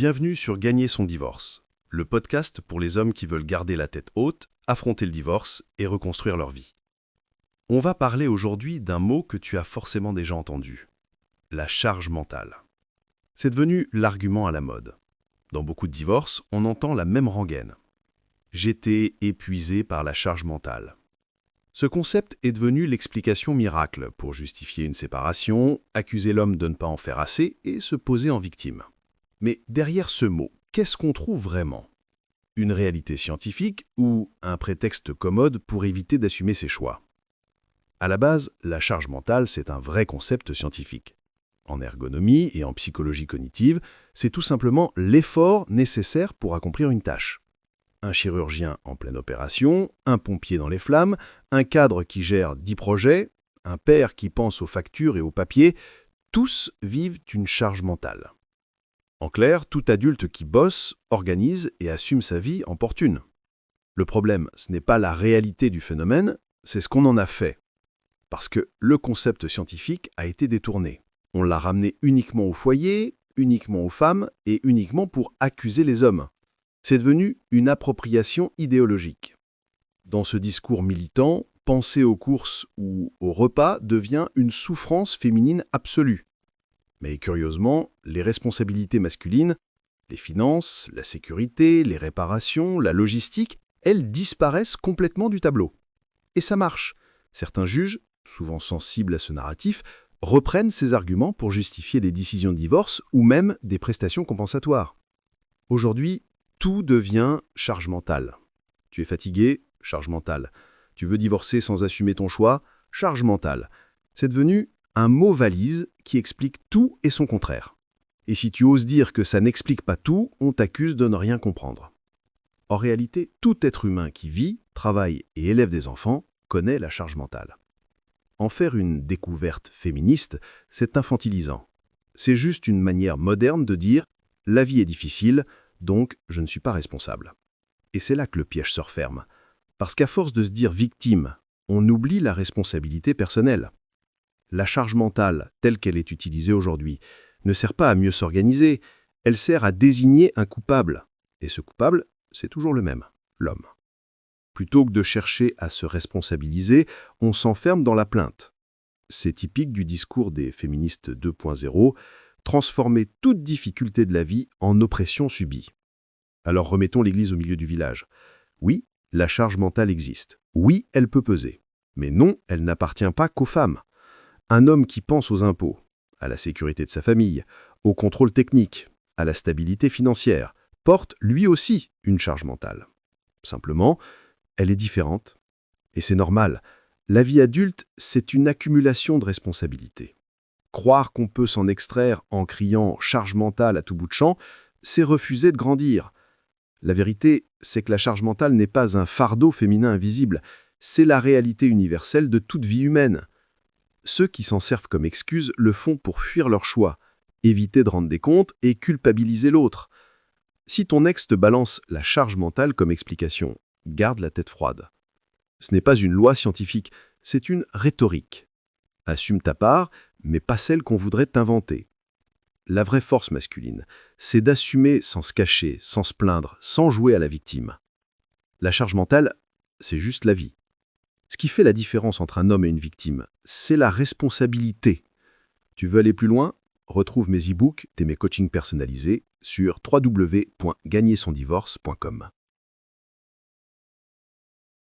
Bienvenue sur Gagner son divorce, le podcast pour les hommes qui veulent garder la tête haute, affronter le divorce et reconstruire leur vie. On va parler aujourd'hui d'un mot que tu as forcément déjà entendu, la charge mentale. C'est devenu l'argument à la mode. Dans beaucoup de divorces, on entend la même rengaine. J'étais épuisé par la charge mentale. Ce concept est devenu l'explication miracle pour justifier une séparation, accuser l'homme de ne pas en faire assez et se poser en victime. Mais derrière ce mot, qu'est-ce qu'on trouve vraiment? Une réalité scientifique ou un prétexte commode pour éviter d'assumer ses choix? À la base, la charge mentale, c'est un vrai concept scientifique. En ergonomie et en psychologie cognitive, c'est tout simplement l'effort nécessaire pour accomplir une tâche. Un chirurgien en pleine opération, un pompier dans les flammes, un cadre qui gère 10 projets, un père qui pense aux factures et aux papiers, tous vivent une charge mentale. En clair, tout adulte qui bosse, organise et assume sa vie en porte une. Le problème, ce n'est pas la réalité du phénomène, c'est ce qu'on en a fait. Parce que le concept scientifique a été détourné. On l'a ramené uniquement au foyer, uniquement aux femmes et uniquement pour accuser les hommes. C'est devenu une appropriation idéologique. Dans ce discours militant, penser aux courses ou au repas devient une souffrance féminine absolue. Mais curieusement, les responsabilités masculines, les finances, la sécurité, les réparations, la logistique, elles disparaissent complètement du tableau. Et ça marche. Certains juges, souvent sensibles à ce narratif, reprennent ces arguments pour justifier les décisions de divorce ou même des prestations compensatoires. Aujourd'hui, tout devient charge mentale. Tu es fatigué, charge mentale. Tu veux divorcer sans assumer ton choix, charge mentale. C'est devenu un mot valise qui explique tout et son contraire. Et si tu oses dire que ça n'explique pas tout, on t'accuse de ne rien comprendre. En réalité, tout être humain qui vit, travaille et élève des enfants connaît la charge mentale. En faire une découverte féministe, c'est infantilisant. C'est juste une manière moderne de dire « la vie est difficile », donc je ne suis pas responsable. Et c'est là que le piège se referme. Parce qu'à force de se dire victime, on oublie la responsabilité personnelle. La charge mentale, telle qu'elle est utilisée aujourd'hui, ne sert pas à mieux s'organiser, elle sert à désigner un coupable. Et ce coupable, c'est toujours le même, l'homme. Plutôt que de chercher à se responsabiliser, on s'enferme dans la plainte. C'est typique du discours des féministes 2.0, transformer toute difficulté de la vie en oppression subie. Alors remettons l'église au milieu du village. Oui, la charge mentale existe. Oui, elle peut peser. Mais non, elle n'appartient pas qu'aux femmes. Un homme qui pense aux impôts, à la sécurité de sa famille, au contrôle technique, à la stabilité financière, porte lui aussi une charge mentale. Simplement, elle est différente. Et c'est normal. La vie adulte, c'est une accumulation de responsabilités. Croire qu'on peut s'en extraire en criant « charge mentale » à tout bout de champ, c'est refuser de grandir. La vérité, c'est que la charge mentale n'est pas un fardeau féminin invisible, c'est la réalité universelle de toute vie humaine. Ceux qui s'en servent comme excuse le font pour fuir leur choix, éviter de rendre des comptes et culpabiliser l'autre. Si ton ex te balance la charge mentale comme explication, garde la tête froide. Ce n'est pas une loi scientifique, c'est une rhétorique. Assume ta part, mais pas celle qu'on voudrait t'inventer. La vraie force masculine, c'est d'assumer sans se cacher, sans se plaindre, sans jouer à la victime. La charge mentale, c'est juste la vie. Ce qui fait la différence entre un homme et une victime, c'est la responsabilité. Tu veux aller plus loin? Retrouve mes e-books et mes coachings personnalisés sur www.gagnersondivorce.com.